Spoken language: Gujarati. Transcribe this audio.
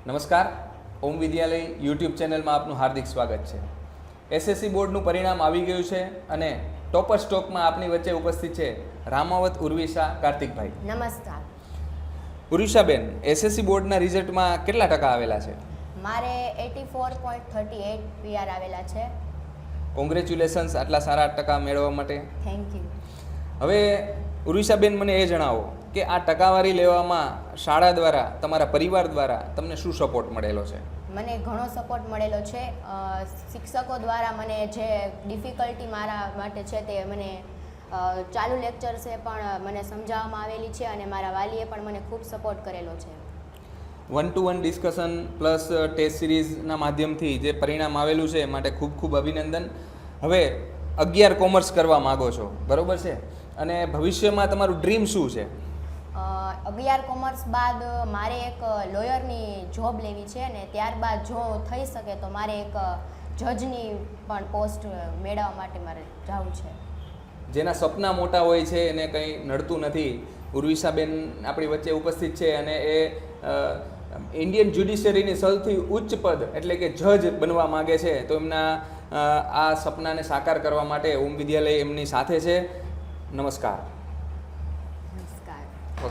નમસ્કાર, ઓમ વિદ્યાલય યુટ્યુબ ચેનલમાં આપનું હાર્દિક સ્વાગત છે. એસએસસી બોર્ડનું પરિણામ આવી ગયું છે અને ટોપર સ્ટોકમાં આપની વચ્ચે ઉપસ્થિત છે રામાવત ઉર્વિશા કાર્તિકભાઈ. નમસ્કાર. ઉર્વિશાબેન, એસએસસી બોર્ડના રિઝલ્ટમાં કેટલા ટકા આવેલા છે? મારે 84.38 PR આવેલા છે. કોંગ્રેચ્યુલેશન્સ આટલા સારા ટકા મેળવવા માટે. Thank you. હવે ઉર્વિશાબેન, મને એ જણાવો કે આ ટકાવારી લેવામાં શાળા દ્વારા, તમારા પરિવાર દ્વારા તમને શું સપોર્ટ મળેલો છે? મને ઘણો સપોર્ટ મળેલો છે. શિક્ષકો દ્વારા મને જે ડિફિકલ્ટી મારા માટે છે તે મને ચાલુ લેક્ચર્સે પણ મને સમજાવવામાં આવેલી છે અને મારા વાલીએ પણ મને ખૂબ સપોર્ટ કરેલો છે. 1-to-1 ડિસ્કશન પ્લસ ટેસ્ટ સિરીઝના માધ્યમથી જે પરિણામ આવેલું છે માટે ખૂબ ખૂબ અભિનંદન. હવે 11 કોમર્સ કરવા માગો છો, બરોબર છે? અને ભવિષ્યમાં તમારું ડ્રીમ શું છે? 11 કોમર્સ બાદ મારે એક લોયરની જોબ લેવી છે અને ત્યારબાદ જો થઈ શકે તો મારે એક જજની પણ પોસ્ટ મેળવવા માટે મારે જવું છે. જેના સપના મોટા હોય છે એને કંઈ નડતું નથી. ઉર્વિશાબેન આપણી વચ્ચે ઉપસ્થિત છે અને એ ઇન્ડિયન જ્યુડિશિયરીની સૌથી ઉચ્ચ પદ એટલે કે જજ બનવા માગે છે. તો એમના આ સપનાને સાકાર કરવા માટે ઓમ વિદ્યાલય એમની સાથે છે. નમસ્કાર.